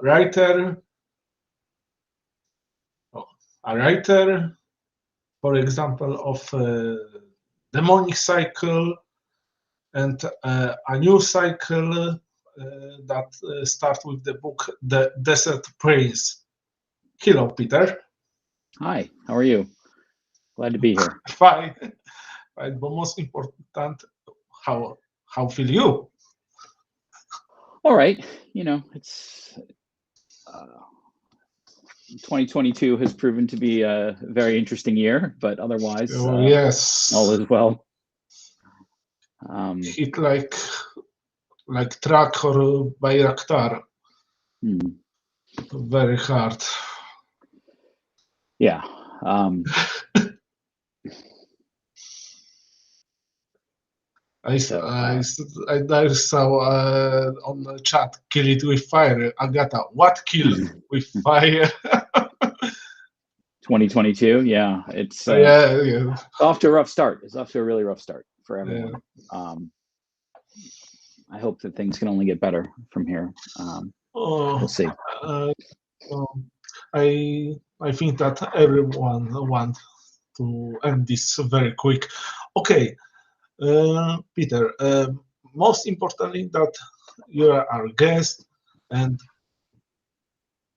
writer, a writer, for example, of demonic cycle and a new cycle that starts with the book The Desert Prince. Hello, Peter. Hi, how are you? Glad to be here. Fine. Right, but most important, how feel you? All right, it's 2022 has proven to be a very interesting year, but otherwise, Oh, yes. all is well. Hit like track or Bayraktar. Very hard. Yeah. I saw on the chat, kill it with fire. Agatha, what kill with fire? 2022, yeah, it's yeah. off to a rough start. It's off to a really rough start for everyone. Yeah. I hope that things can only get better from here. We'll see. I think that everyone wants to end this very quick. Okay, Peter. Most importantly, that you are our guest. And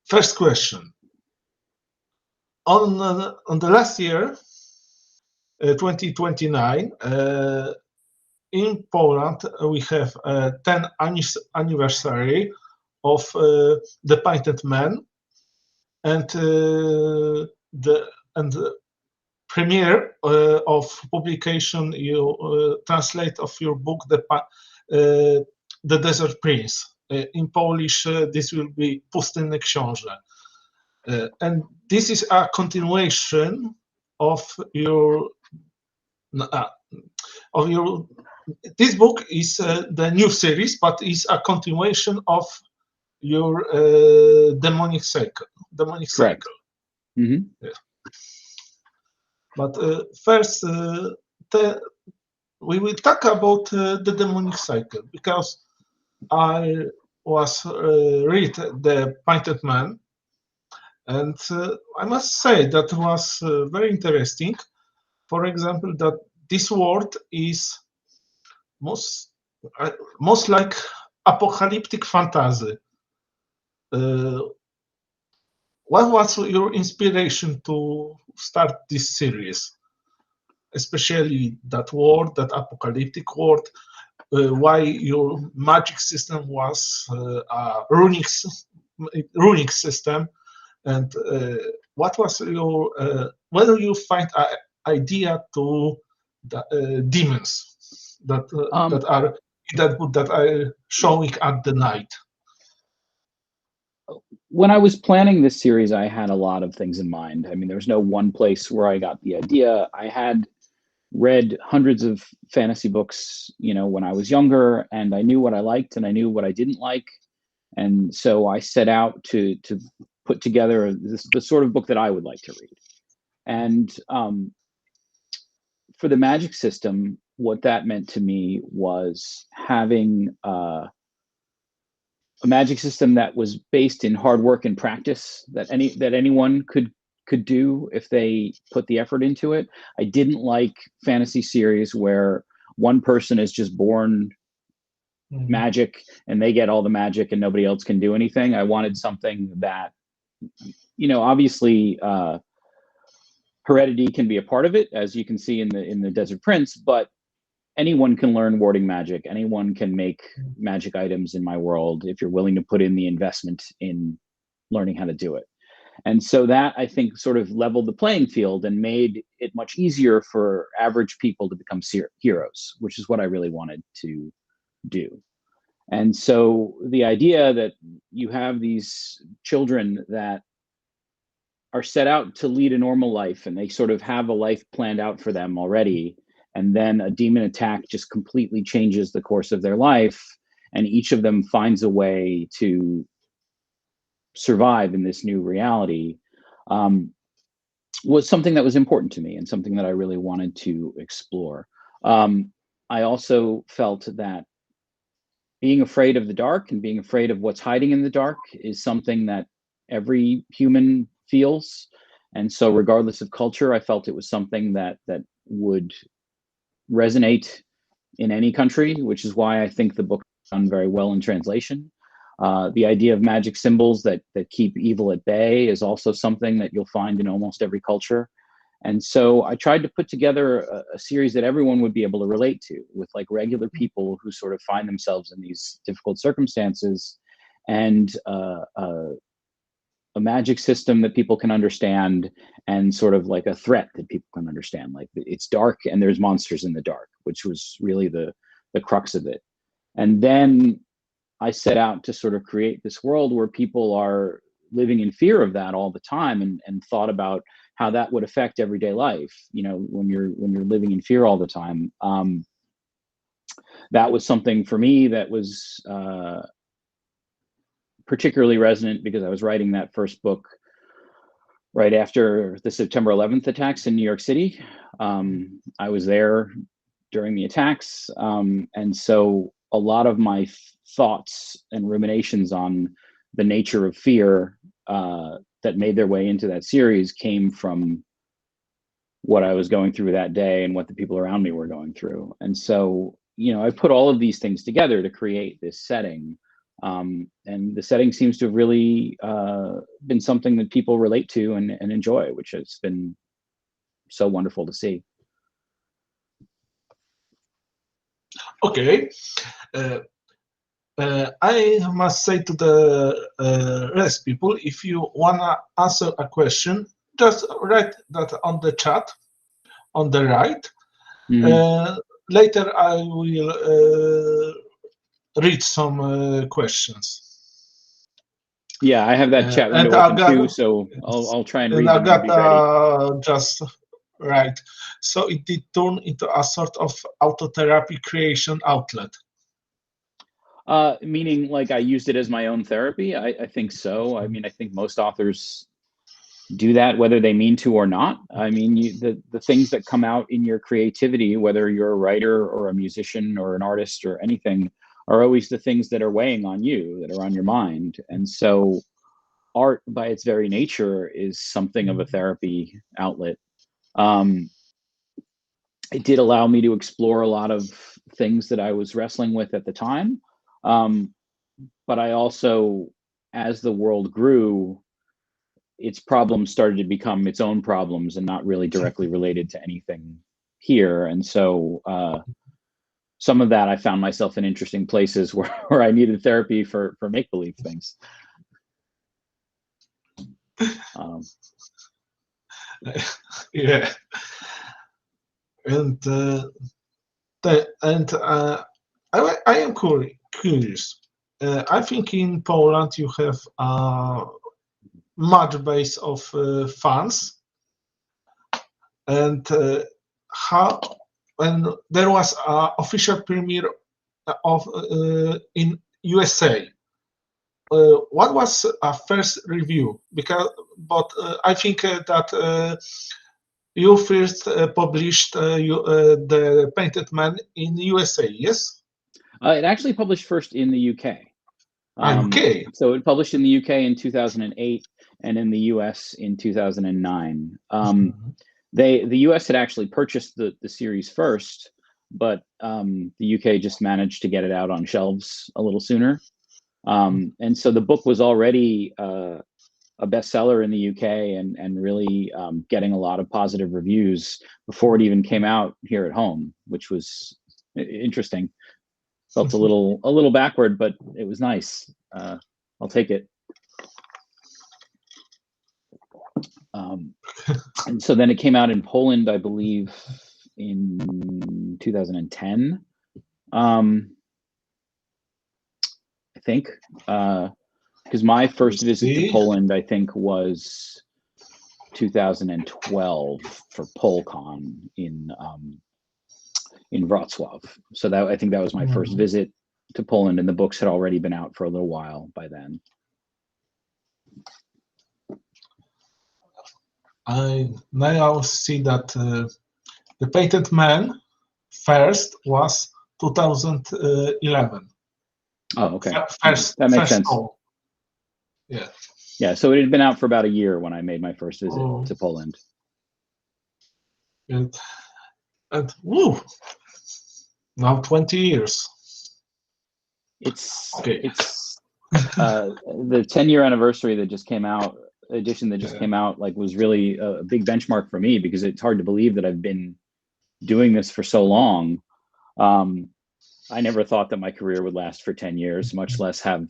first question: on the last year, 2029. In Poland, we have 10th anniversary of the Painted Man, and the premiere of publication you translate of your book, The Desert Prince. In Polish, this will be Pustynny Książę, and this is a continuation of your. This book is the new series, but is a continuation of your demonic cycle. Correct. Mm-hmm. Yeah. But first, we will talk about the demonic cycle, because I was read The Painted Man, and I must say that was very interesting. For example, that this word is most like apocalyptic fantasy. What was your inspiration to start this series? Especially that word, that apocalyptic word. Why your magic system was a runic system, and what was your whether you find an idea to the demons that are in that book that are showing at the night? When I was planning this series, I had a lot of things in mind. I mean, there was no one place where I got the idea. I had read hundreds of fantasy books, when I was younger, and I knew what I liked and I knew what I didn't like. And so I set out to put together the sort of book that I would like to read. And for the magic system, what that meant to me was having a magic system that was based in hard work and practice that anyone could do if they put the effort into it. I didn't like fantasy series where one person is just born magic and they get all the magic and nobody else can do anything. I wanted something that, obviously heredity can be a part of it, as you can see in the Desert Prince, but anyone can learn warding magic. Anyone can make magic items in my world if you're willing to put in the investment in learning how to do it. And so that, I think, sort of leveled the playing field and made it much easier for average people to become heroes, which is what I really wanted to do. And so the idea that you have these children that are set out to lead a normal life and they sort of have a life planned out for them already, and then a demon attack just completely changes the course of their life, and each of them finds a way to survive in this new reality, was something that was important to me and something that I really wanted to explore. I also felt that being afraid of the dark and being afraid of what's hiding in the dark is something that every human feels. And so regardless of culture, I felt it was something that would resonate in any country, which is why I think the book is done very well in translation. The idea of magic symbols that keep evil at bay is also something that you'll find in almost every culture. And so I tried to put together a series that everyone would be able to relate to, with like regular people who sort of find themselves in these difficult circumstances, and a magic system that people can understand, and sort of like a threat that people can understand. Like, it's dark and there's monsters in the dark, which was really the crux of it. And then I set out to sort of create this world where people are living in fear of that all the time, and thought about how that would affect everyday life. You know, when you're living in fear all the time. That was something for me that was particularly resonant, because I was writing that first book right after the September 11th attacks in New York City. I was there during the attacks, and so a lot of my thoughts and ruminations on the nature of fear that made their way into that series came from what I was going through that day and what the people around me were going through. And so, you know, I put all of these things together to create this setting. And the setting seems to have really been something that people relate to and enjoy, which has been so wonderful to see. Okay. I must say to the rest people, if you wanna answer a question, just write that on the chat on the right. Later I will read some questions. Yeah, I have that chat window open too, so I'll try and read them and be ready. Just right. So it did turn into a sort of autotherapy creation outlet. Meaning, like, I used it as my own therapy? I think so. I mean, I think most authors do that, whether they mean to or not. I mean, the things that come out in your creativity, whether you're a writer or a musician or an artist or anything, are always the things that are weighing on you, that are on your mind. And so art, by its very nature, is something of a therapy outlet. It did allow me to explore a lot of things that I was wrestling with at the time. But I also, as the world grew, its problems started to become its own problems and not really directly related to anything here. And so some of that, I found myself in interesting places where I needed therapy for make-believe things. Yeah. And I am curious. I think in Poland you have a much base of fans, and when there was an official premiere of in USA. What was a first review? But I think that you first published the Painted Man in USA, yes? It actually published first in the UK. UK. So it published in the UK in 2008 and in the US in 2009. The US had actually purchased the series first, but the UK just managed to get it out on shelves a little sooner. And so the book was already a bestseller in the UK and really getting a lot of positive reviews before it even came out here at home, which was interesting. Felt a little backward, but it was nice. I'll take it. And so then it came out in Poland, I believe, in 2010. I think, because my first visit to Poland, I think, was 2012 for PolCon in Wrocław. So that, I think, that was my first visit to Poland, and the books had already been out for a little while by then. I now see that the Painted Man first was 2011. Oh, okay. First, That makes first sense. tome. Yeah. Yeah, so it had been out for about a year when I made my first visit Oh, to Poland. and woo, now 20 years. It's Okay. the 10-year anniversary that just came out, edition that just Yeah. came out, like was really a big benchmark for me, because it's hard to believe that I've been doing this for so long. I never thought that my career would last for 10 years, much less have,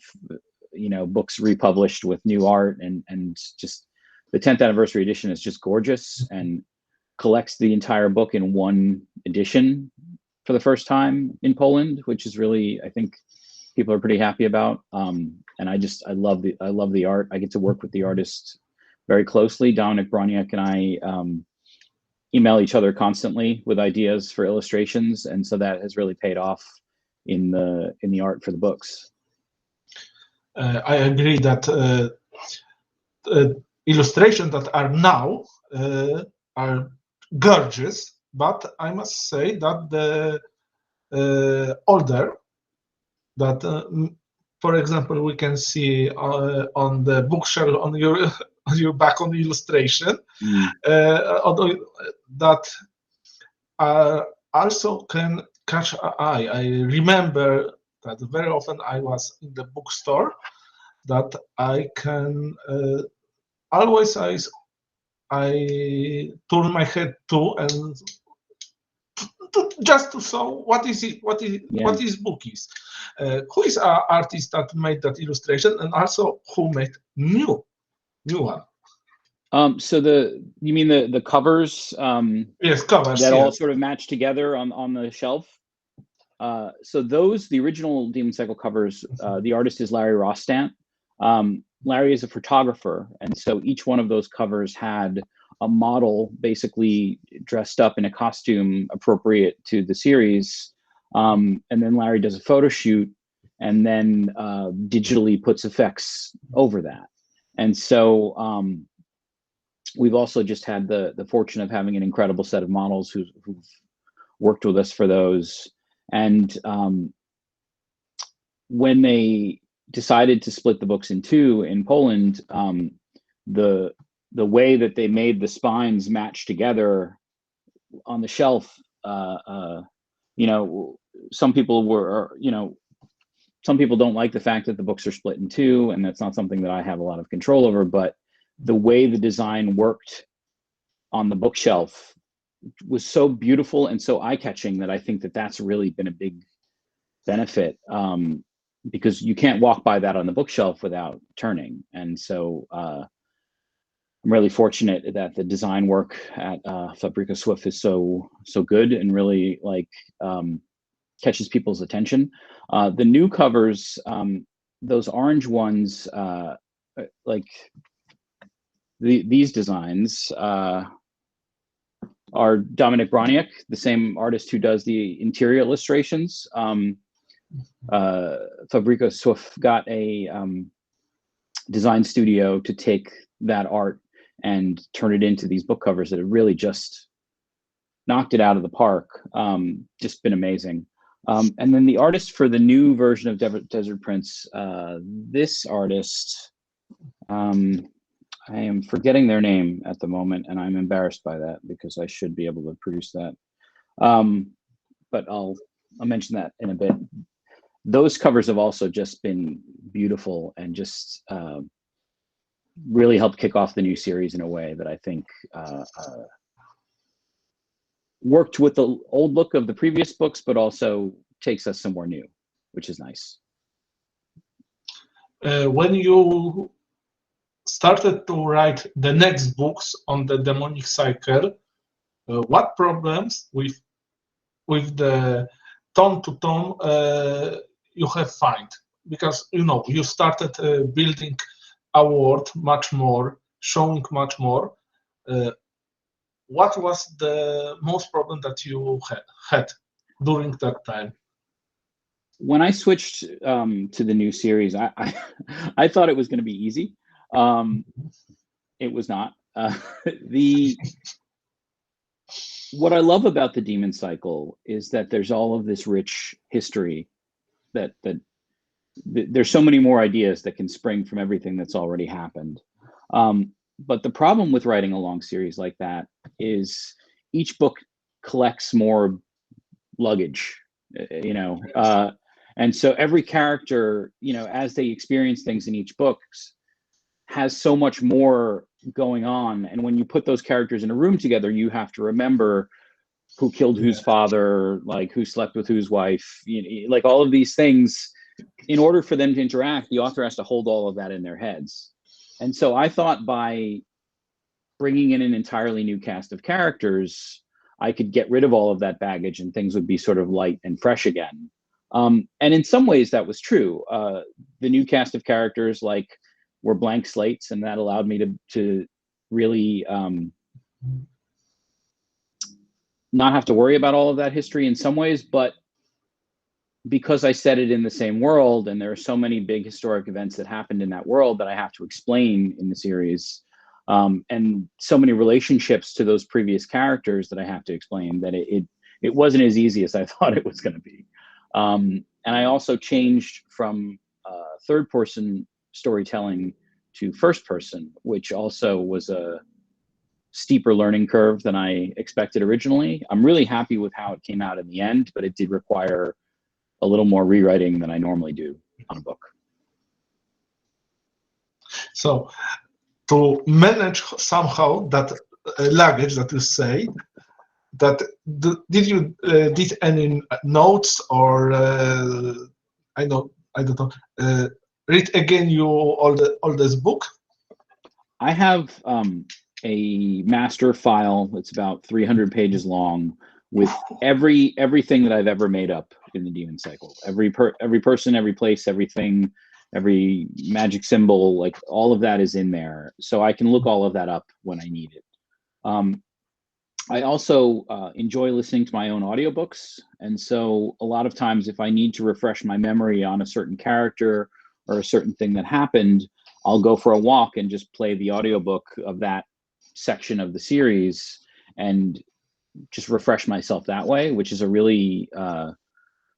books republished with new art, and just the 10th anniversary edition is just gorgeous and collects the entire book in one edition for the first time in Poland, which is really, I think people are pretty happy about. And I love the art. I get to work with the artist very closely. Dominic Broniak and I email each other constantly with ideas for illustrations, and so that has really paid off in the art for the books. I agree that illustrations that are now are gorgeous, but I must say that the older, that for example, we can see on the bookshelf on your on your back on the illustration, that also can catch an eye. I remember that very often I was in the bookstore, that I can always I turn my head to, and just to show what is it, what is book is, who is our artist that made that illustration, and also who made new one. So you mean the covers? Yes, covers that all yes. sort of match together on the shelf. So the original Demon Cycle covers, the artist is Larry Rostant. Larry is a photographer, and so each one of those covers had a model basically dressed up in a costume appropriate to the series, and then Larry does a photo shoot and then digitally puts effects over that. And so we've also just had the fortune of having an incredible set of models who've worked with us for those. And when they decided to split the books in two in Poland, the way that they made the spines match together on the shelf, some people don't like the fact that the books are split in two, and that's not something that I have a lot of control over. But the way the design worked on the bookshelf was so beautiful and so eye-catching that I think that that's really been a big benefit, because you can't walk by that on the bookshelf without turning. And so I'm really fortunate that the design work at Fabrica Swift is so good and really catches people's attention. The new covers, those orange ones, these designs are Dominic Broniak, the same artist who does the interior illustrations. Fabrica Swift got a design studio to take that art and turn it into these book covers that have really just knocked it out of the park. Just been amazing. And then the artist for the new version of Desert Prince, this artist, I am forgetting their name at the moment, and I'm embarrassed by that because I should be able to produce that. But I'll mention that in a bit. Those covers have also just been beautiful and just really helped kick off the new series in a way that I think worked with the old look of the previous books, but also takes us somewhere new, which is nice. When you started to write the next books on the demonic cycle, what problems with the tone to tone you have find? Because you started building a world much more, showing much more. What was the most problem that you had during that time? When I switched to the new series, I thought it was going to be easy. It was not. What I love about the Demon Cycle is that there's all of this rich history that there's so many more ideas that can spring from everything that's already happened. But the problem with writing a long series like that is each book collects more luggage, and so every character, as they experience things in each book, has so much more going on. And when you put those characters in a room together, you have to remember who killed whose father, like who slept with whose wife, like all of these things. In order for them to interact, the author has to hold all of that in their heads. And so I thought by bringing in an entirely new cast of characters, I could get rid of all of that baggage and things would be sort of light and fresh again. And in some ways that was true. The new cast of characters were blank slates, and that allowed me to really not have to worry about all of that history in some ways. But because I set it in the same world, and there are so many big historic events that happened in that world that I have to explain in the series, and so many relationships to those previous characters that I have to explain, that it wasn't as easy as I thought it was going to be. And I also changed from third person storytelling to first person, which also was a steeper learning curve than I expected originally. I'm really happy with how it came out in the end, but it did require a little more rewriting than I normally do on a book. So to manage somehow that luggage that you say, did you did any notes or I don't know, read again all this book? I have a master file that's about 300 pages long with everything that I've ever made up in the Demon Cycle. Every person, every place, everything, every magic symbol, like all of that is in there. So I can look all of that up when I need it. I also enjoy listening to my own audiobooks. And so a lot of times if I need to refresh my memory on a certain character or a certain thing that happened, I'll go for a walk and just play the audiobook of that section of the series and just refresh myself that way, which is a really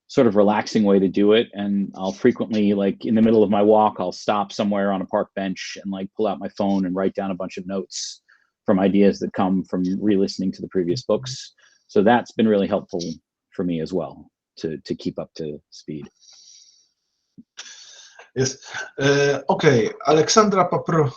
sort of relaxing way to do it. And I'll frequently, like in the middle of my walk, I'll stop somewhere on a park bench and like pull out my phone and write down a bunch of notes from ideas that come from re-listening to the previous books. So that's been really helpful for me as well to keep up to speed. Yes. Okay, Alexandra Paprota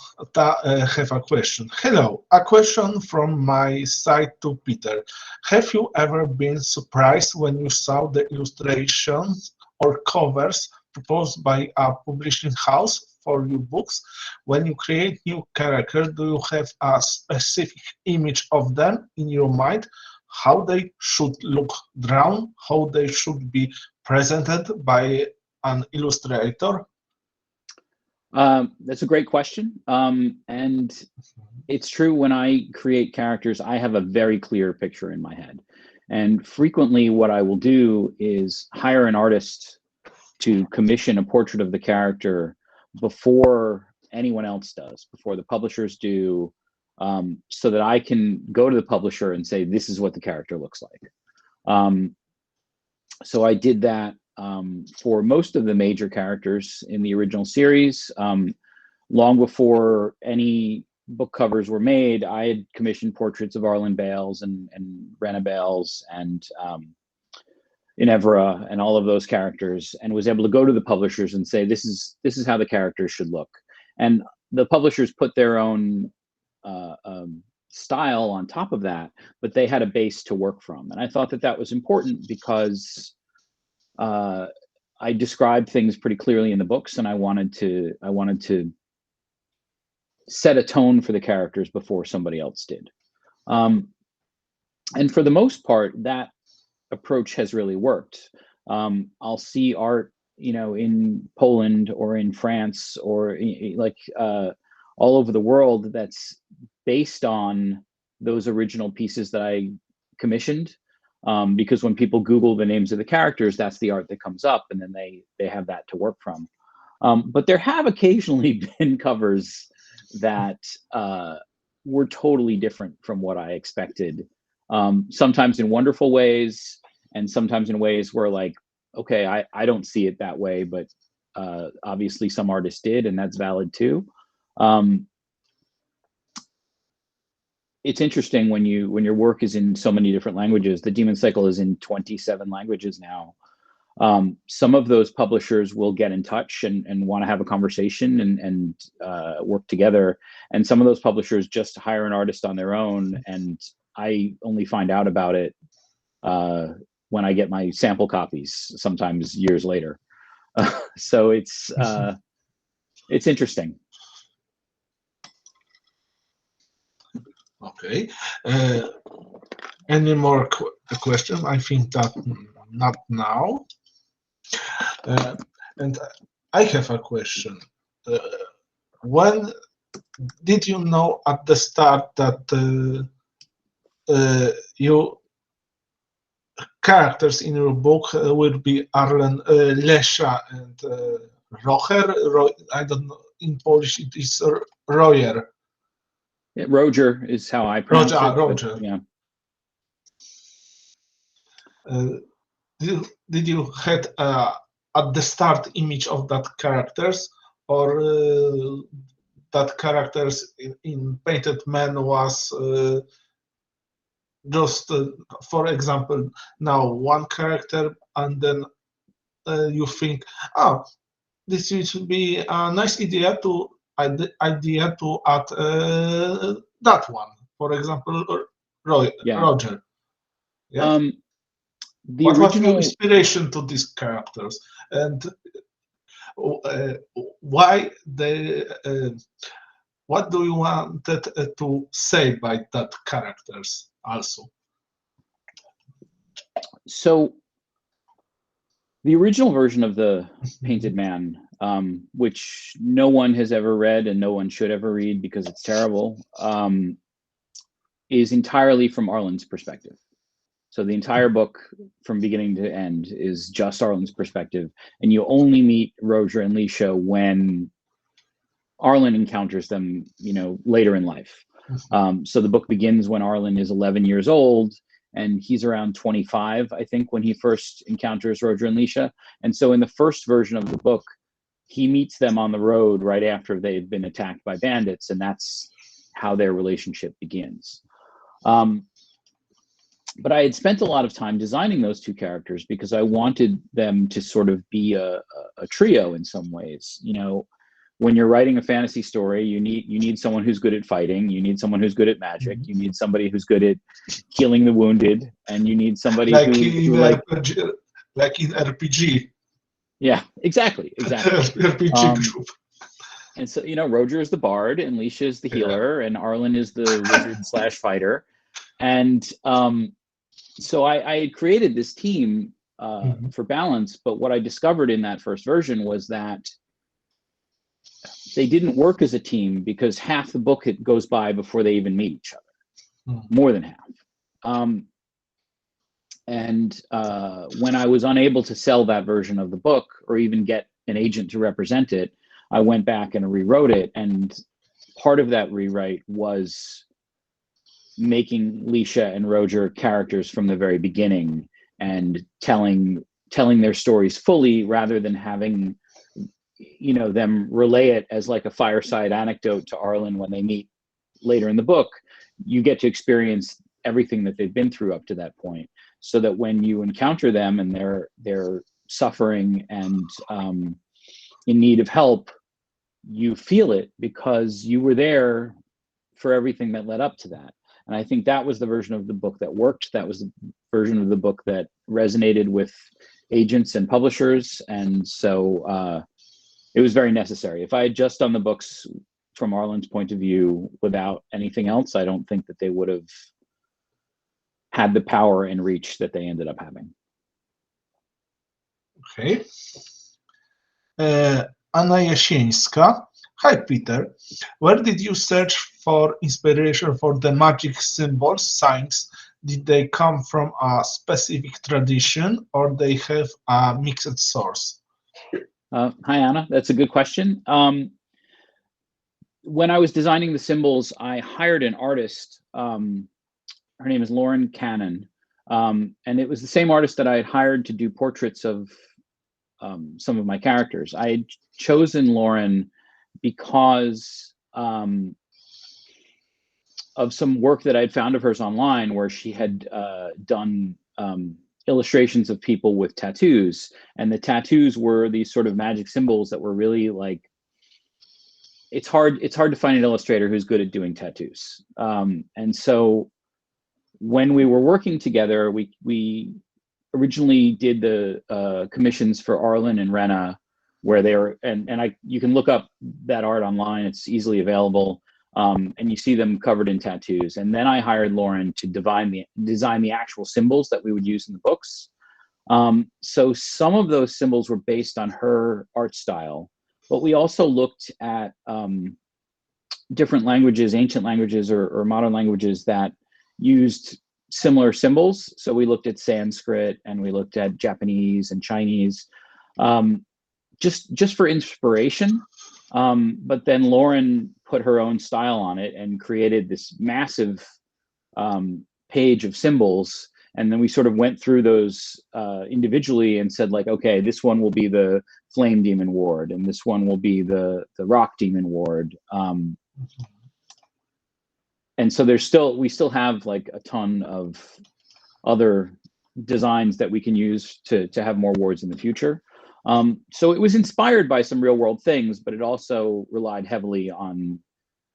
have a question. Hello, a question from my side to Peter. Have you ever been surprised when you saw the illustrations or covers proposed by a publishing house for your books? When you create new characters, do you have a specific image of them in your mind? How they should look drawn? How they should be presented by an illustrator? That's a great question. And it's true, when I create characters, I have a very clear picture in my head. And frequently what I will do is hire an artist to commission a portrait of the character before anyone else does, before the publishers do, so that I can go to the publisher and say, this is what the character looks like. So I did that for most of the major characters in the original series. Long before any book covers were made, I had commissioned portraits of Arlen Bales and Rena Bales and Inevra and all of those characters, and was able to go to the publishers and say, this is how the characters should look. And the publishers put their own style on top of that, but they had a base to work from. And I thought that was important because I described things pretty clearly in the books, and I wanted to set a tone for the characters before somebody else did. And for the most part, that approach has really worked. I'll see art, in Poland or in France or all over the world that's based on those original pieces that I commissioned. Because when people Google the names of the characters, that's the art that comes up, and then they have that to work from. But there have occasionally been covers that were totally different from what I expected. Sometimes in wonderful ways, and sometimes in ways where, like, okay, I don't see it that way, but Obviously, some artists did, and that's valid too. It's interesting when your work is in so many different languages. The Demon Cycle is in 27 languages now. Some of those publishers will get in touch and want to have a conversation and work together. And some of those publishers just hire an artist on their own. And I only find out about it when I get my sample copies, sometimes years later. So it's interesting. Okay. Any more questions? I think that not now. And I have a question. When did you know at the start that your characters in your book will be Arlen, Lesha, and Roger? I don't know. In Polish, it is Royer. Yeah, Roger is how I pronounce it. Roger. Yeah. Did you had at the start image of that characters, or that characters in Painted Man was just, for example, now one character, and then you think, oh, this should be a nice idea to add that one, for example, Roger. Yeah. What was your inspiration to these characters, and why they? What do you wanted to say by that characters also? So the original version of the Painted Man, which no one has ever read and no one should ever read because it's terrible, is entirely from Arlen's perspective. So the entire book from beginning to end is just Arlen's perspective, and you only meet Roger and Lisha when Arlen encounters them, later in life. So the book begins when Arlen is 11 years old, and he's around 25, I think, when he first encounters Roger and Lisha. And so in the first version of the book, he meets them on the road right after they've been attacked by bandits, and that's how their relationship begins. But I had spent a lot of time designing those two characters because I wanted them to sort of be a trio in some ways. When you're writing a fantasy story, you need someone who's good at fighting, you need someone who's good at magic, you need somebody who's good at healing the wounded, and you need somebody like who like in RPG. Yeah, exactly. RPG group. And so, Roger is the bard, and Lisha is the healer, and Arlen is the wizard / fighter. And so I had created this team for balance, but what I discovered in that first version was that they didn't work as a team because half the book goes by before they even meet each other, more than half. And when I was unable to sell that version of the book or even get an agent to represent it, I went back and rewrote it. And part of that rewrite was making Lisha and Roger characters from the very beginning and telling their stories fully rather than having them relay it as like a fireside anecdote to Arlen when they meet later in the book. You get to experience everything that they've been through up to that point, so that when you encounter them and they're suffering and in need of help, you feel it because you were there for everything that led up to that. And I think that was the version of the book that worked. That was the version of the book that resonated with agents and publishers. And so it was very necessary. If I had just done the books from Arlen's point of view without anything else, I don't think that they would have had the power and reach that they ended up having. Okay. Anna Jasieńska. Hi, Peter. Where did you search for inspiration for the magic symbols, signs? Did they come from a specific tradition, or they have a mixed source? Hi, Anna. That's a good question. When I was designing the symbols, I hired an artist. Her name is Lauren Cannon. And it was the same artist that I had hired to do portraits of some of my characters. I had chosen Lauren because of some work that I'd found of hers online, where she had done illustrations of people with tattoos, and the tattoos were these sort of magic symbols that were really like, it's hard to find an illustrator who's good at doing tattoos. And so when we were working together, we originally did the commissions for Arlen and Rena, where they were, and you can look up that art online, it's easily available. And you see them covered in tattoos. And then I hired Lauren to design the actual symbols that we would use in the books. So some of those symbols were based on her art style, but we also looked at different languages, ancient languages or modern languages that used similar symbols. So we looked at Sanskrit and we looked at Japanese and Chinese, just for inspiration. But then Lauren put her own style on it and created this massive page of symbols. And then we sort of went through those individually and said, like, okay, this one will be the flame demon ward, and this one will be the rock demon ward. And so we still have like a ton of other designs that we can use to have more wards in the future. So it was inspired by some real world things, but it also relied heavily on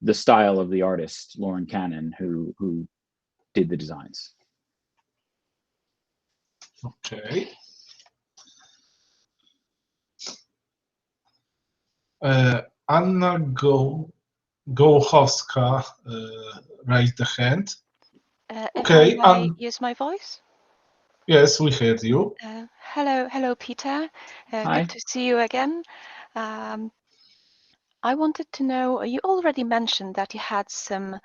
the style of the artist, Lauren Cannon, who did the designs. Okay. Anna Gołchowska raised the hand. Okay, if I use my voice? Yes, we heard you. Hello, Peter. Hi. Good to see you again. I wanted to know, you already mentioned that you had some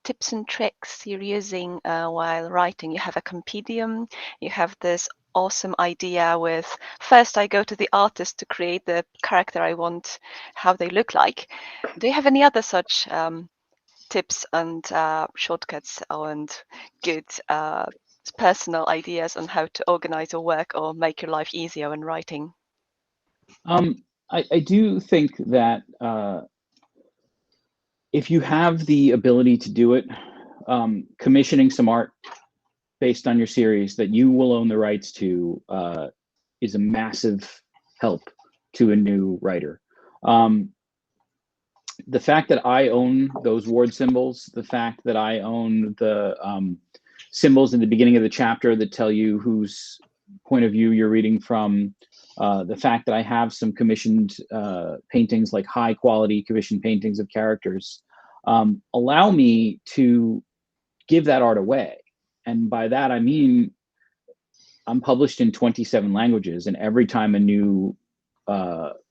tips and tricks you're using while writing. You have a compendium, you have this awesome idea with, first I go to the artist to create the character I want, how they look like. Do you have any other such tips and shortcuts and good personal ideas on how to organize your work or make your life easier when writing? I do think that if you have the ability to do it, commissioning some art based on your series that you will own the rights to is a massive help to a new writer. The fact that I own those ward symbols, the fact that I own the symbols in the beginning of the chapter that tell you whose point of view you're reading from, the fact that I have some commissioned paintings, like high quality commissioned paintings of characters, allow me to give that art away. And by that, I mean, I'm published in 27 languages, and every time a new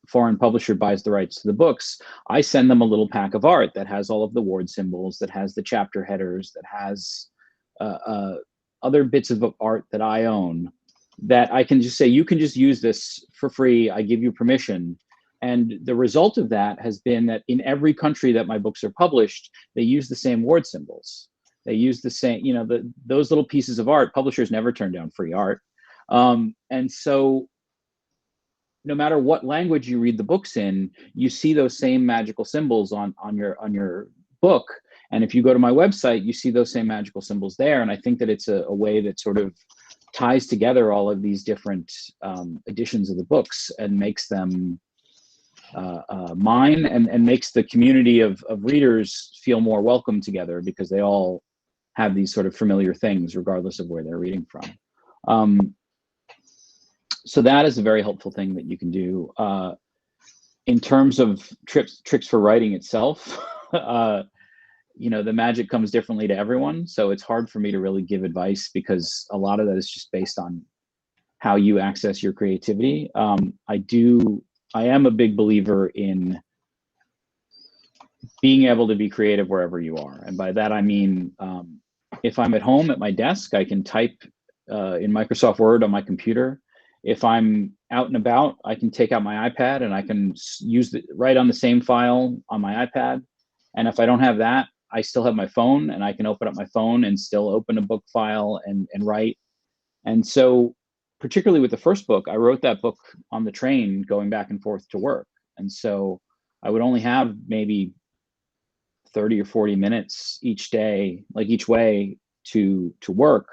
foreign publisher buys the rights to the books, I send them a little pack of art that has all of the ward symbols, that has the chapter headers, that has other bits of art that I own, that I can just say, you can just use this for free. I give you permission. And the result of that has been that in every country that my books are published, they use the same ward symbols. They use the same, those little pieces of art. Publishers never turn down free art. And so no matter what language you read the books in, you see those same magical symbols on your book. And if you go to my website, you see those same magical symbols there. And I think that it's a way that sort of ties together all of these different editions of the books and makes them mine, and makes the community of readers feel more welcome together, because they all have these sort of familiar things regardless of where they're reading from. So that is a very helpful thing that you can do. In terms of tricks for writing itself, the magic comes differently to everyone. So it's hard for me to really give advice, because a lot of that is just based on how you access your creativity. I am a big believer in being able to be creative wherever you are. And by that, I mean, if I'm at home at my desk, I can type in Microsoft Word on my computer. If I'm out and about, I can take out my iPad and I can write on the same file on my iPad. And if I don't have that, I still have my phone, and I can open up my phone and still open a book file and write. And so particularly with the first book, I wrote that book on the train going back and forth to work. And so I would only have maybe 30 or 40 minutes each day, like each way to work.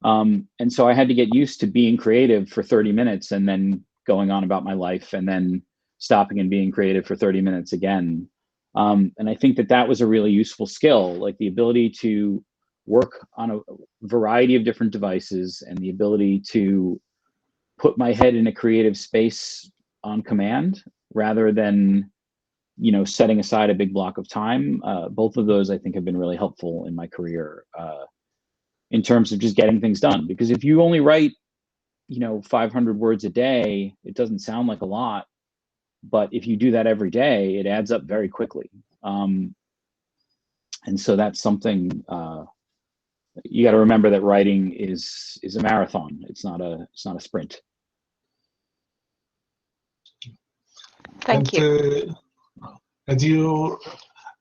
And so I had to get used to being creative for 30 minutes and then going on about my life and then stopping and being creative for 30 minutes again. And I think that that was a really useful skill, like the ability to work on a variety of different devices and the ability to put my head in a creative space on command rather than, you know, setting aside a big block of time. Both of those I think have been really helpful in my career in terms of just getting things done. Because if you only write, you know, 500 words a day, it doesn't sound like a lot, but if you do that every day, it adds up very quickly. And so that's something you got to remember, that writing is a marathon. It's not a sprint. Thank you. And you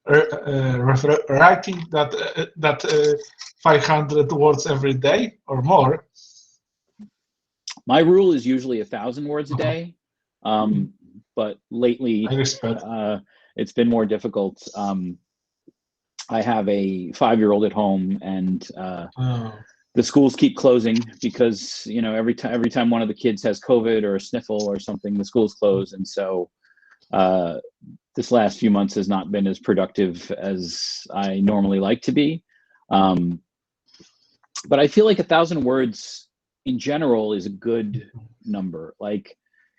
writing that 500 words every day or more? My rule is usually 1,000 words a day, but lately it's been more difficult. I have a 5-year-old at home, and the schools keep closing because, you know, every time one of the kids has COVID or a sniffle or something, the schools close. And so this last few months has not been as productive as I normally like to be. But I feel like 1,000 words in general is a good number. Like,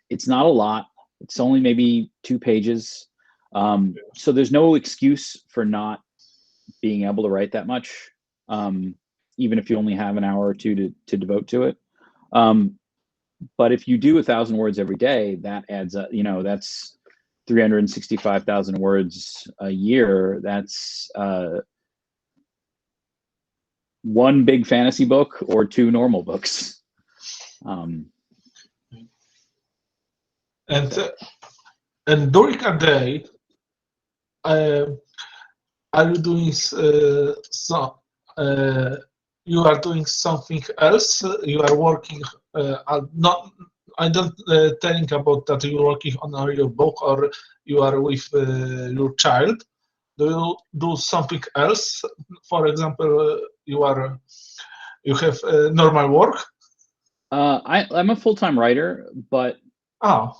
it's not a lot. It's only maybe 2 pages. So there's no excuse for not being able to write that much, even if you only have an hour or two to devote to it. But if you do 1,000 words every day, that adds up. You know, that's 365,000 words a year. That's 1 big fantasy book or 2 normal books. And during a day, are you doing you are doing something else? You are working not. I don't think about that you're working on your book or you are with your child. Do you do something else? For example, you have normal work. I'm a full-time writer, but Oh,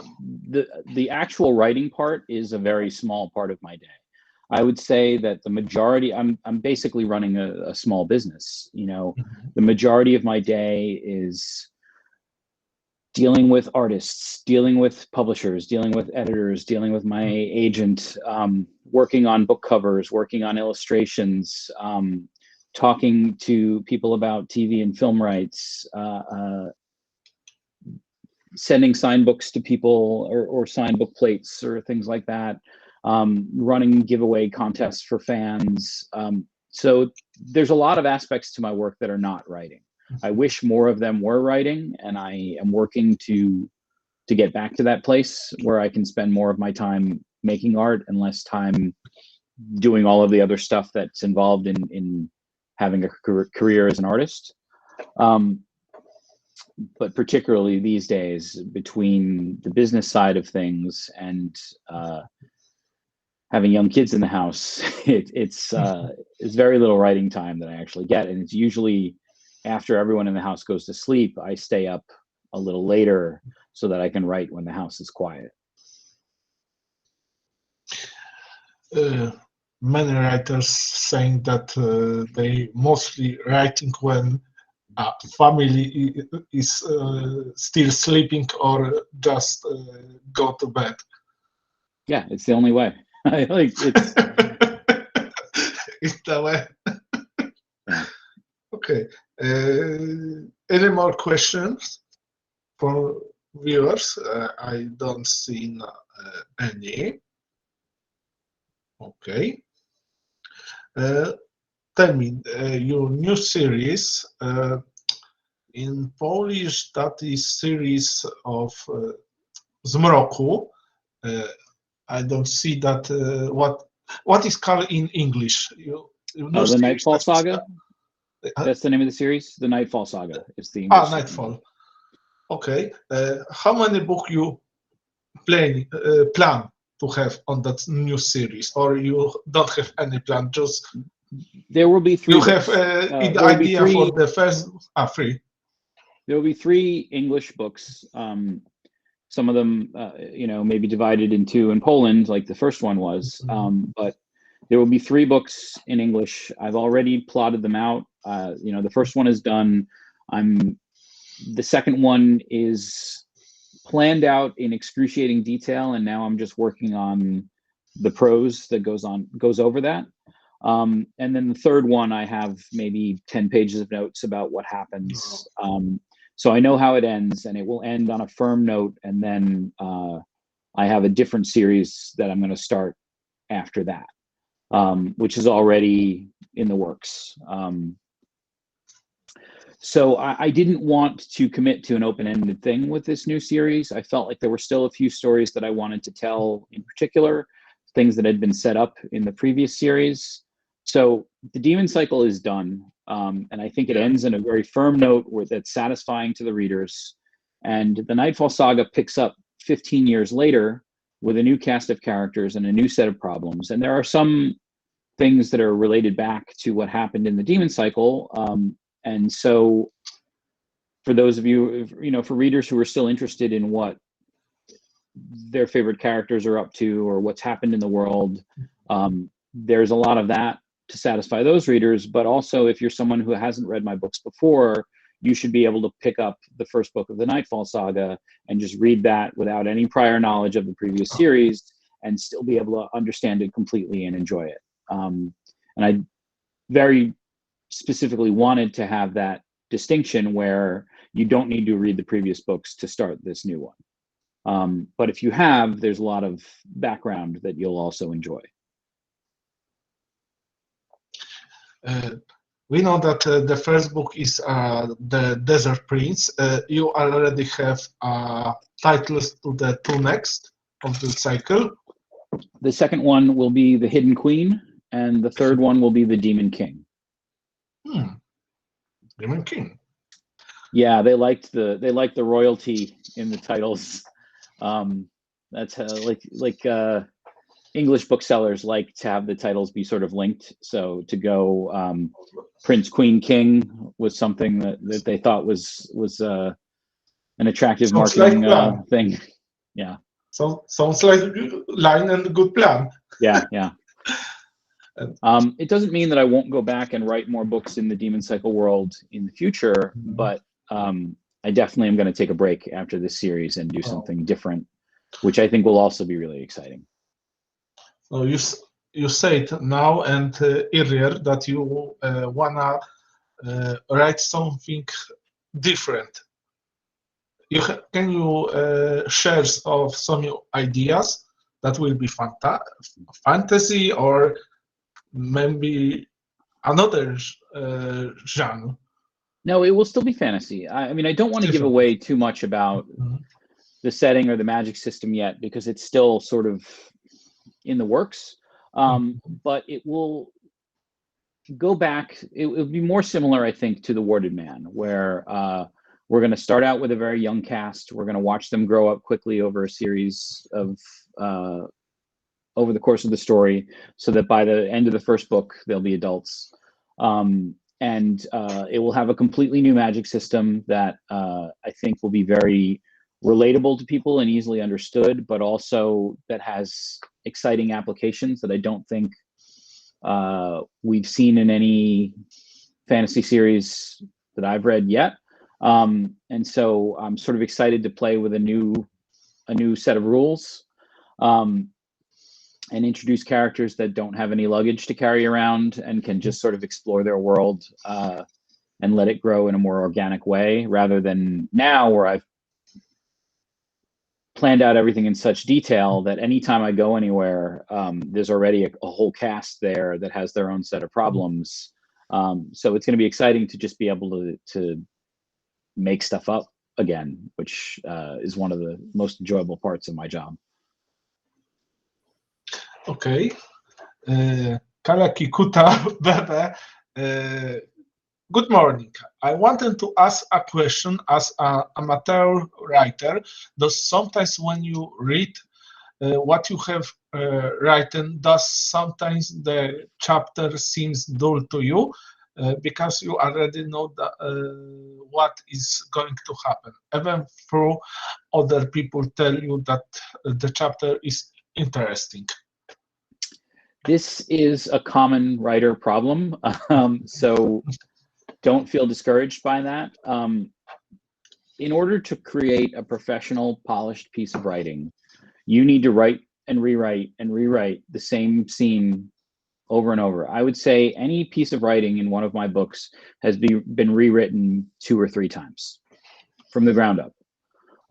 the actual writing part is a very small part of my day. I would say that the majority, I'm basically running a small business. You know, the majority of my day is dealing with artists, dealing with publishers, dealing with editors, dealing with my agent, working on book covers, working on illustrations, talking to people about TV and film rights, sending signed books to people or signed book plates or things like that, running giveaway contests for fans. So there's a lot of aspects to my work that are not writing. I wish more of them were writing, and I am working to get back to that place where I can spend more of my time making art and less time doing all of the other stuff that's involved in having a career as an artist. But particularly these days, between the business side of things and having young kids in the house, it's very little writing time that I actually get, and it's usually after everyone in the house goes to sleep. I stay up a little later so that I can write when the house is quiet. Many writers saying that they mostly writing when family is still sleeping or just go to bed. Yeah, it's the only way. I like it's it's the way. Yeah. Okay. Any more questions from viewers? I don't see any. Okay. Tell me, your new series, in Polish, that is series of Zmroku. I don't see that. What is called in English? The Nightfall Saga. That's the name of the series. The Nightfall Saga is the English. Nightfall. Okay. How many books you plan to have on that new series, or you don't have any plan? Just There will be three you have books. the There will be idea for three. the first three. There will be three English books. Some of them, maybe divided in two in Poland, like the first one was. But there will be three books in English. I've already plotted them out. The first one is done. The second one is planned out in excruciating detail, and now I'm just working on the prose that goes over that. And then the third one, I have maybe 10 pages of notes about what happens. So I know how it ends, and it will end on a firm note. And then I have a different series that I'm going to start after that, which is already in the works. So I didn't want to commit to an open-ended thing with this new series. I felt like there were still a few stories that I wanted to tell in particular, things that had been set up in the previous series. So the Demon Cycle is done, and I think it ends in a very firm note that's satisfying to the readers. And the Nightfall Saga picks up 15 years later with a new cast of characters and a new set of problems. And there are some things that are related back to what happened in the Demon Cycle. And so for those of you, for readers who are still interested in what their favorite characters are up to or what's happened in the world, there's a lot of that to satisfy those readers. But also, if you're someone who hasn't read my books before, you should be able to pick up the first book of the Nightfall Saga and just read that without any prior knowledge of the previous series and still be able to understand it completely and enjoy it. And I very specifically wanted to have that distinction where you don't need to read the previous books to start this new one. But if you have, there's a lot of background that you'll also enjoy. We know that the first book is The Desert Prince. You already have titles to the two next of the cycle. The second one will be The Hidden Queen, and the third one will be The Demon King. Demon King. Yeah, they liked the royalty in the titles. That's like English booksellers like to have the titles be sort of linked. So to go Prince, Queen, King was something that they thought was an attractive marketing thing. Yeah. So sounds like a good line and a good plan. Yeah. It doesn't mean that I won't go back and write more books in the Demon Cycle world in the future, but I definitely am going to take a break after this series and do something different, which I think will also be really exciting. So you said now and earlier that you wanna write something different. Can you share of some ideas that will be fantasy or maybe another genre? No, it will still be fantasy. I mean, I don't want to give away too much about the setting or the magic system yet because it's still sort of in the works. But it will go back. It will be more similar, I think, to The Warded Man, where we're going to start out with a very young cast. We're going to watch them grow up quickly over a series of over the course of the story, so that by the end of the first book, they'll be adults. And it will have a completely new magic system that I think will be very relatable to people and easily understood, but also that has exciting applications that I don't think we've seen in any fantasy series that I've read yet. And so I'm sort of excited to play with a new set of rules and introduce characters that don't have any luggage to carry around and can just sort of explore their world and let it grow in a more organic way, rather than now where I've planned out everything in such detail that anytime I go anywhere, there's already a whole cast there that has their own set of problems. So it's going to be exciting to just be able to make stuff up again, which is one of the most enjoyable parts of my job. Okay. Kala Kikuta Bebe, Good morning. I wanted to ask a question as an amateur writer. Does sometimes when you read what you have written, does sometimes the chapter seems dull to you because you already know what is going to happen, even though other people tell you that the chapter is interesting? This is a common writer problem, so don't feel discouraged by that. In order to create a professional, polished piece of writing, you need to write and rewrite the same scene over and over. I would say any piece of writing in one of my books has been rewritten 2 or 3 times from the ground up.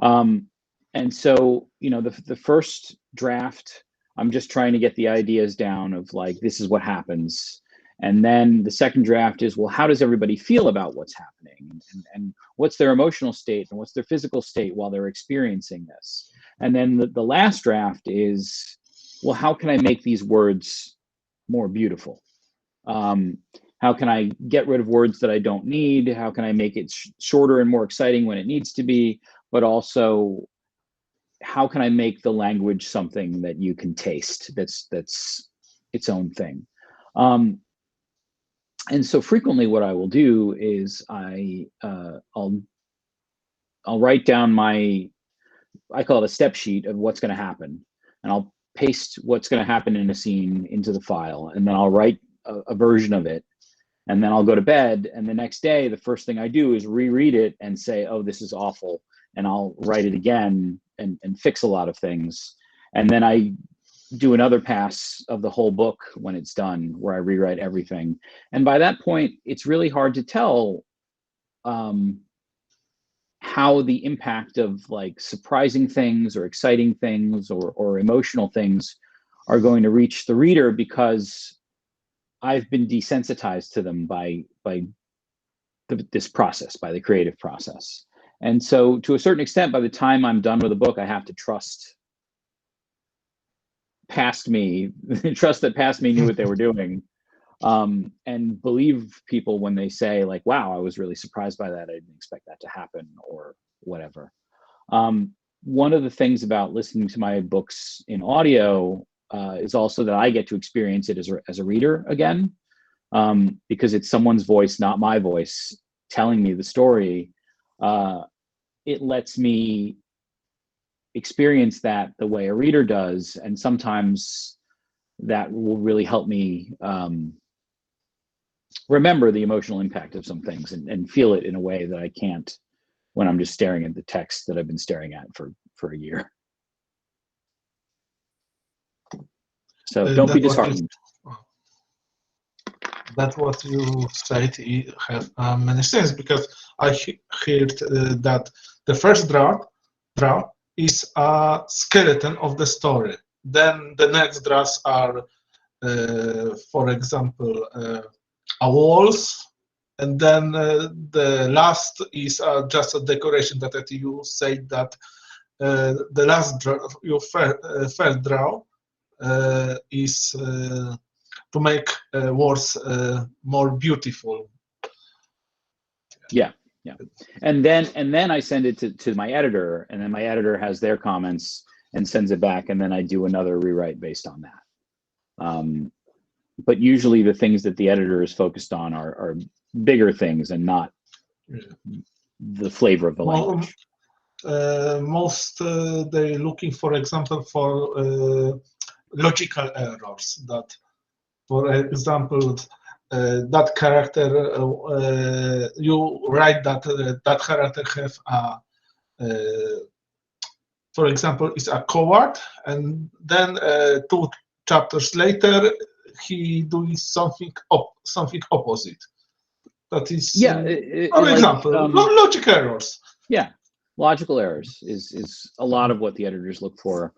And so, you know, the first draft, I'm just trying to get the ideas down of like, this is what happens. And then the second draft is, well, how does everybody feel about what's happening? And what's their emotional state and what's their physical state while they're experiencing this? And then the last draft is, well, how can I make these words more beautiful? How can I get rid of words that I don't need? How can I make it shorter and more exciting when it needs to be? But also, how can I make the language something that you can taste, that's its own thing? And so frequently what I will do is I'll write down I call it a step sheet of what's going to happen, and I'll paste what's going to happen in a scene into the file, and then I'll write a version of it, and then I'll go to bed, and the next day the first thing I do is reread it and say, oh, this is awful, and I'll write it again and fix a lot of things, and then I do another pass of the whole book when it's done, where I rewrite everything. And by that point, it's really hard to tell how the impact of like surprising things or exciting things or emotional things are going to reach the reader, because I've been desensitized to them by this process, by the creative process. And so to a certain extent, by the time I'm done with a book, I have to trust past me, trust that past me knew what they were doing, and believe people when they say like, wow, I was really surprised by that. I didn't expect that to happen, or whatever. One of the things about listening to my books in audio is also that I get to experience it as a reader again, because it's someone's voice, not my voice, telling me the story. It lets me experience that the way a reader does, and sometimes that will really help me remember the emotional impact of some things and feel it in a way that I can't when I'm just staring at the text that I've been staring at for a year. So don't be disheartened. That's what you said. It have many sense, because I heard that the first draft is a skeleton of the story. Then the next drafts are, for example, walls, and then the last is just a decoration that you say that the last draft, your first draw, is to make words more beautiful. Yeah. And then I send it to my editor, and then my editor has their comments and sends it back, and then I do another rewrite based on that. But usually the things that the editor is focused on are bigger things and not the flavor of the language. Most they're looking, for example, for logical errors. That, for example, that character, you write that that character have a, for example, is a coward, and then 2 chapters later he doing something opposite. That is, for example, logic errors. Yeah, logical errors is a lot of what the editors look for.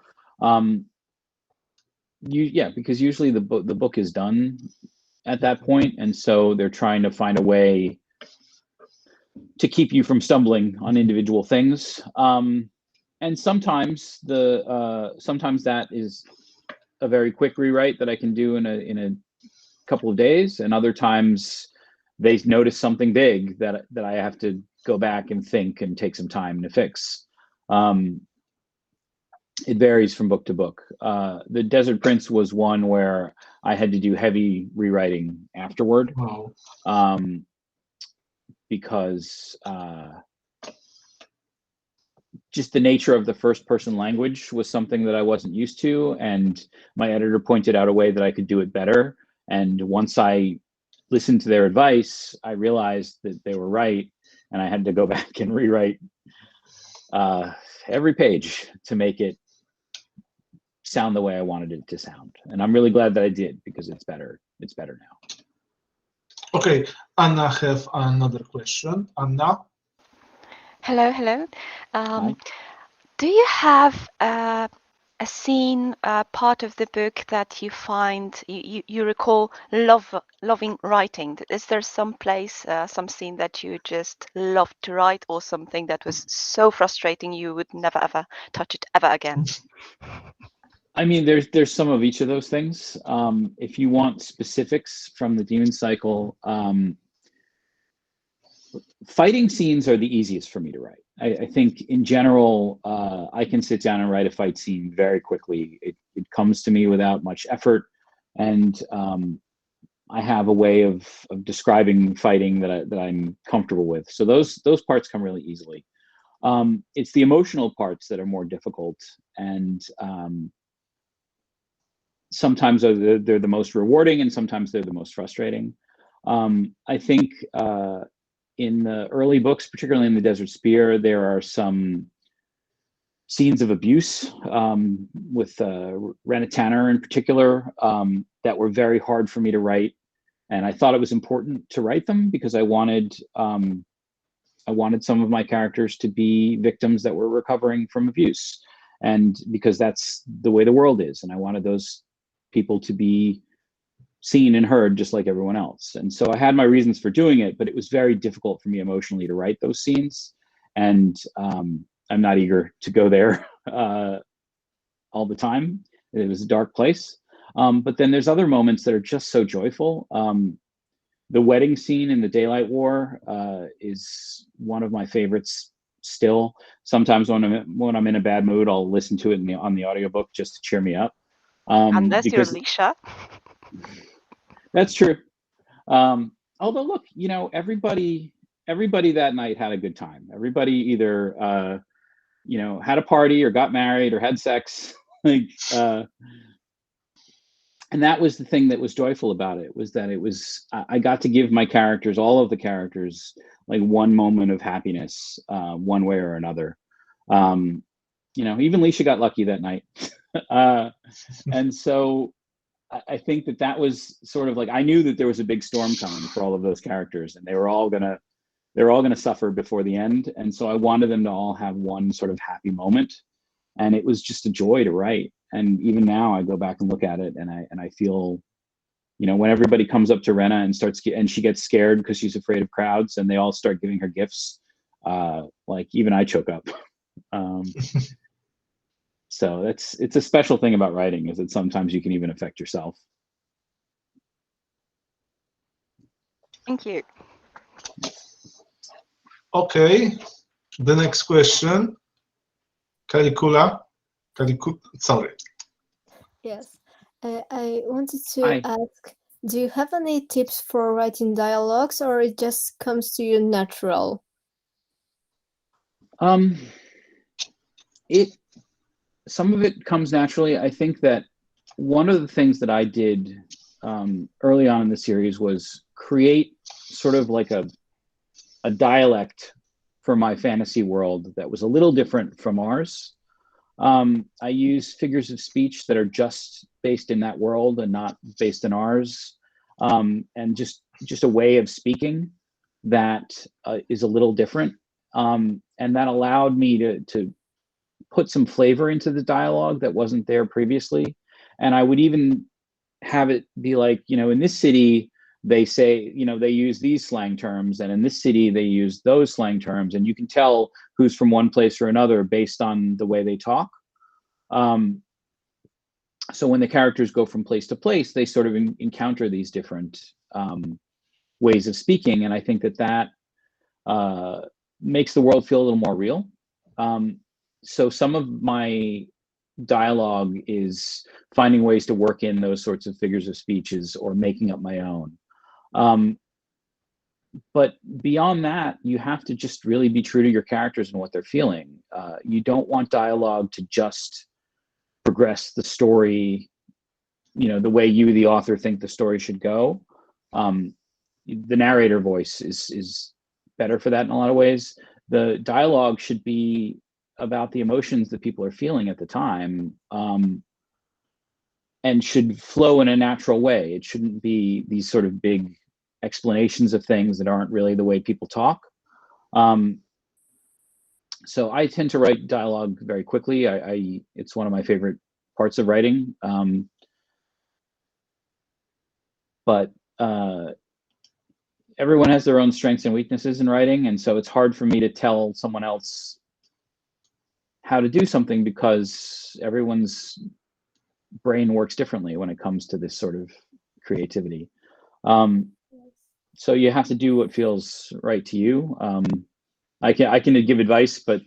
Because usually the book is done at that point, and so they're trying to find a way to keep you from stumbling on individual things. And sometimes sometimes that is a very quick rewrite that I can do in a couple of days, and other times they notice something big that I have to go back and think and take some time to fix. It varies from book to book. The Desert Prince was one where I had to do heavy rewriting afterward. Wow. Because just the nature of the first person language was something that I wasn't used to, and my editor pointed out a way that I could do it better. And once I listened to their advice, I realized that they were right, and I had to go back and rewrite every page to make it sound the way I wanted it to sound. And I'm really glad that I did, because it's better. It's better now. Okay, Anna have another question. Anna? Hello, hello. Hi. Do you have a scene, part of the book that you find you recall loving writing? Is there some place, some scene that you just loved to write, or something that was so frustrating you would never ever touch it ever again? I mean, there's some of each of those things. If you want specifics from the Demon Cycle, fighting scenes are the easiest for me to write. I think in general, I can sit down and write a fight scene very quickly. It comes to me without much effort, and I have a way of describing fighting that I'm comfortable with. So those parts come really easily. It's the emotional parts that are more difficult, and sometimes they're the most rewarding, and sometimes they're the most frustrating. I think in the early books, particularly in the Desert Spear, there are some scenes of abuse with Rena Tanner in particular that were very hard for me to write, and I thought it was important to write them because I wanted some of my characters to be victims that were recovering from abuse, and because that's the way the world is, and I wanted those people to be seen and heard just like everyone else. And so I had my reasons for doing it, but it was very difficult for me emotionally to write those scenes. And I'm not eager to go there all the time. It was a dark place. But then there's other moments that are just so joyful. The wedding scene in the Daylight War is one of my favorites still. Sometimes when I'm in a bad mood, I'll listen to it on the audiobook just to cheer me up. Unless you're Because Alicia. that's true. Although, look, everybody that night had a good time. Everybody either, had a party or got married or had sex. And that was the thing that was joyful about it, was that I got to give my characters, all of the characters, like one moment of happiness, one way or another. Even Leisha got lucky that night. And so I think that was sort of like, I knew that there was a big storm coming for all of those characters, and they were all gonna suffer before the end. And so I wanted them to all have one sort of happy moment, and it was just a joy to write. And even now I go back and look at it, and I feel, when everybody comes up to Rena and she gets scared because she's afraid of crowds, and they all start giving her gifts, like even I choke up. So it's a special thing about writing, is that sometimes you can even affect yourself. Thank you. Okay, the next question. Sorry. Yes, I wanted to ask, do you have any tips for writing dialogues, or it just comes to you natural? Some of it comes naturally. I think that one of the things that I did early on in the series was create sort of like a dialect for my fantasy world that was a little different from ours. I use figures of speech that are just based in that world and not based in ours, and just a way of speaking that is a little different, and that allowed me to put some flavor into the dialogue that wasn't there previously. And I would even have it be like, in this city they say, they use these slang terms, and in this city they use those slang terms, and you can tell who's from one place or another based on the way they talk. So when the characters go from place to place, they sort of encounter these different ways of speaking, and I think that makes the world feel a little more real. So some of my dialogue is finding ways to work in those sorts of figures of speeches or making up my own. But beyond that, you have to just really be true to your characters and what they're feeling. You don't want dialogue to just progress the story, the way you, the author, think the story should go. The narrator voice is better for that in a lot of ways. The dialogue should be about the emotions that people are feeling at the time, and should flow in a natural way. It shouldn't be these sort of big explanations of things that aren't really the way people talk. So I tend to write dialogue very quickly. It's one of my favorite parts of writing. But everyone has their own strengths and weaknesses in writing, and so it's hard for me to tell someone else how to do something because everyone's brain works differently when it comes to this sort of creativity. So you have to do what feels right to you. I can give advice, but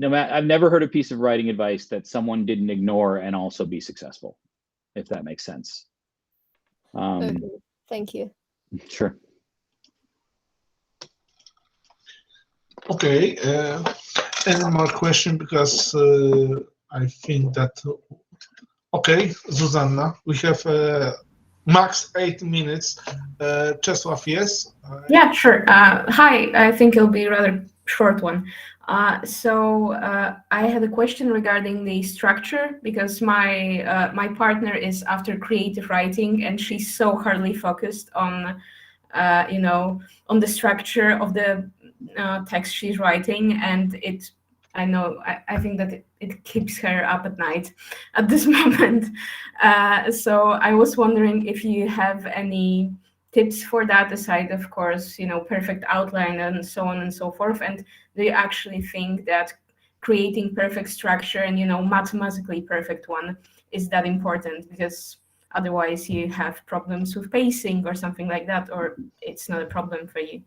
I've never heard a piece of writing advice that someone didn't ignore and also be successful, if that makes sense. Okay, thank you. Sure. Okay. Any more question? Because I think that. Okay, Zuzanna, we have max 8 minutes. Czesław, yes? Yeah, sure. Hi, I think it'll be a rather short one. So I had a question regarding the structure, because my partner is after creative writing, and she's so hardly focused on on the structure of the text she's writing, and I think that it keeps her up at night at this moment. So I was wondering if you have any tips for that, aside, of course, perfect outline and so on and so forth. And do you actually think that creating perfect structure and mathematically perfect one is that important? Because otherwise you have problems with pacing or something like that, or it's not a problem for you.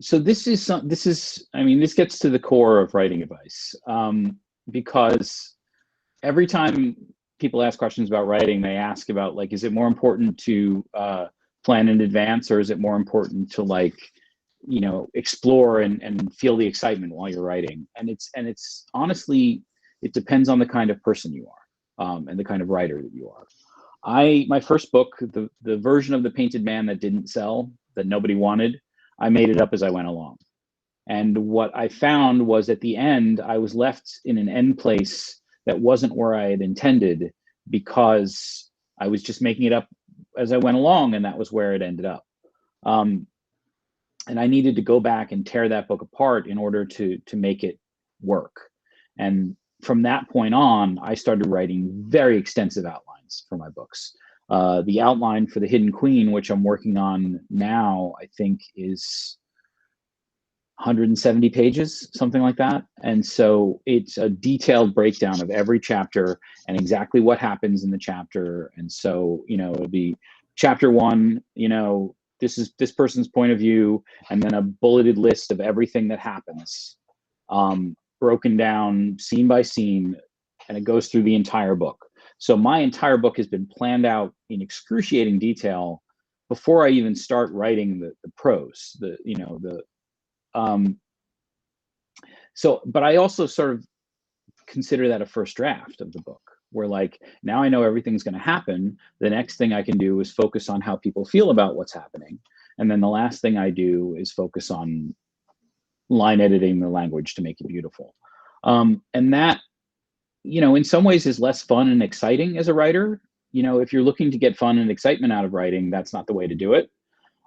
So this gets to the core of writing advice, because every time people ask questions about writing, they ask about, like, is it more important to plan in advance, or is it more important to explore and feel the excitement while you're writing? And it's honestly, it depends on the kind of person you are, and the kind of writer that you are. My first book, the version of The Painted Man that didn't sell, that nobody wanted, I made it up as I went along. And what I found was, at the end, I was left in an end place that wasn't where I had intended, because I was just making it up as I went along, and that was where it ended up. And I needed to go back and tear that book apart in order to make it work. And from that point on, I started writing very extensive outlines for my books. The outline for The Hidden Queen, which I'm working on now, I think is 170 pages, something like that. And so it's a detailed breakdown of every chapter and exactly what happens in the chapter. And so, it'll be chapter 1, this is this person's point of view, and then a bulleted list of everything that happens, broken down scene by scene, and it goes through the entire book. So my entire book has been planned out in excruciating detail before I even start writing the prose, but I also sort of consider that a first draft of the book, where, like, now I know everything's going to happen. The next thing I can do is focus on how people feel about what's happening. And then the last thing I do is focus on line editing the language to make it beautiful. And that, in some ways is less fun and exciting as a writer. If you're looking to get fun and excitement out of writing, that's not the way to do it.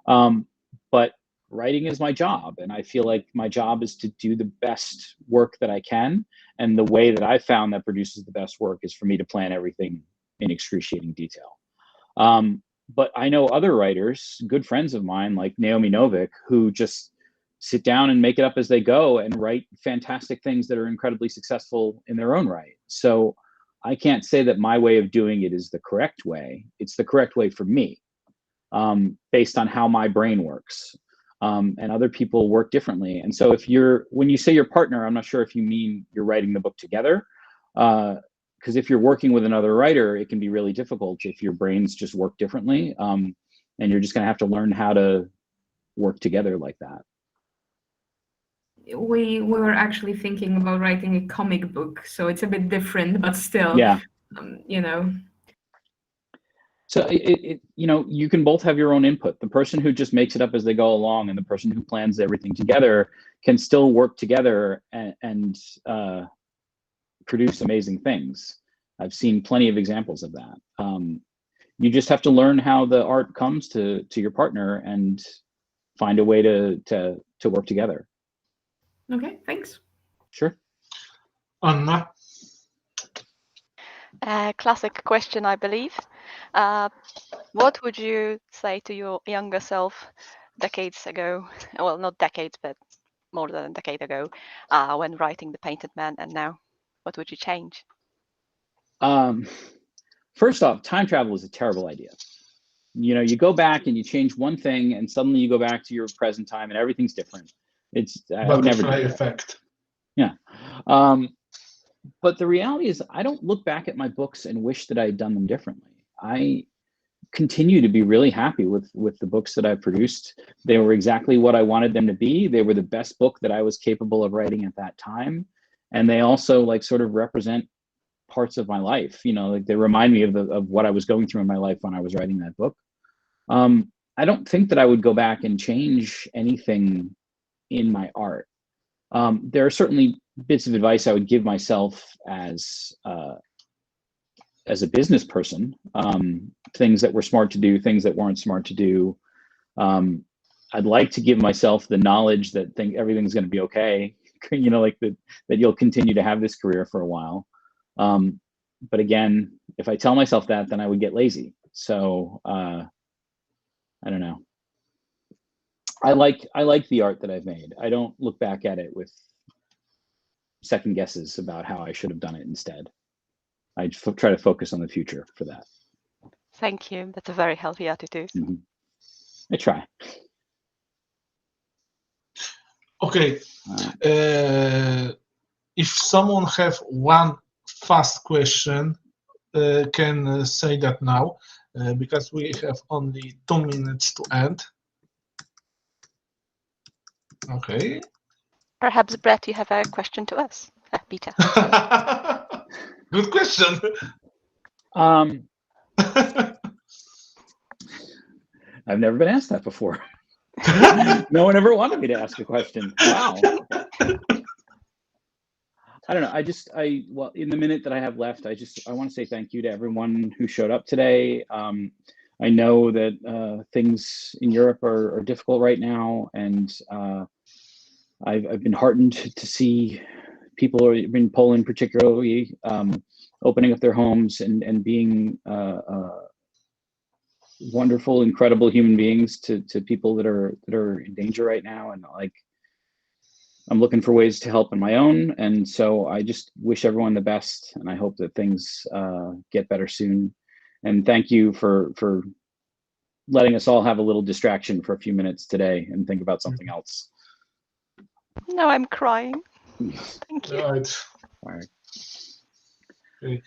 But writing is my job, and I feel like my job is to do the best work that I can. And the way that I found that produces the best work is for me to plan everything in excruciating detail. But I know other writers, good friends of mine, like Naomi Novik, who just sit down and make it up as they go and write fantastic things that are incredibly successful in their own right. So I can't say that my way of doing it is the correct way. It's the correct way for me. based on how my brain works. And other people work differently. And so when you say your partner, I'm not sure if you mean you're writing the book together. Because if you're working with another writer, it can be really difficult if your brains just work differently. And you're just going to have to learn how to work together like that. We were actually thinking about writing a comic book, so it's a bit different, but still, yeah. You know. So you can both have your own input. The person who just makes it up as they go along and the person who plans everything together can still work together and produce amazing things. I've seen plenty of examples of that. You just have to learn how the art comes to your partner and find a way to work together. Okay, thanks. Sure. Anna? Classic question, I believe. What would you say to your younger self decades ago? Well, not decades, but more than a decade ago, when writing The Painted Man, and now? What would you change? First off, time travel is a terrible idea. You go back and you change one thing, and suddenly you go back to your present time, and everything's different. I would never do that. Effect. Yeah. But the reality is, I don't look back at my books and wish that I had done them differently. I continue to be really happy with the books that I produced. They were exactly what I wanted them to be. They were the best book that I was capable of writing at that time. And they also sort of represent parts of my life. They remind me of what I was going through in my life when I was writing that book. I don't think that I would go back and change anything in my art. There are certainly bits of advice I would give myself as a business person, things that were smart to do, things that weren't smart to do. I'd like to give myself the knowledge that everything's going to be okay, that you'll continue to have this career for a while. But again, if I tell myself that, then I would get lazy. So I don't know. I like the art that I've made. I don't look back at it with second guesses about how I should have done it instead. I try to focus on the future for that. Thank you. That's a very healthy attitude. Mm-hmm. I try. Okay. If someone have one fast question, can say that now, because we have only 2 minutes to end. Okay. Perhaps, Brett, you have a question to us. Peter. Good question. I've never been asked that before. No one ever wanted me to ask a question. Wow. I don't know. Well, in the minute that I have left, I want to say thank you to everyone who showed up today. I know that things in Europe are difficult right now, and I've been heartened to see people in Poland particularly opening up their homes and being wonderful, incredible human beings to people that are in danger right now. And I'm looking for ways to help on my own. And so I just wish everyone the best, and I hope that things get better soon. And thank you for letting us all have a little distraction for a few minutes today and think about something else. No, I'm crying. Thank you. Right. All right. Okay.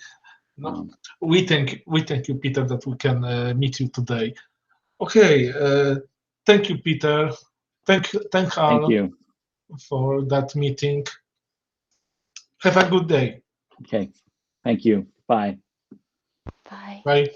No, we thank you, Peter, that we can meet you today. Okay. Thank you, Peter. Thank you for that meeting. Have a good day. Okay. Thank you. Bye. Bye. Bye.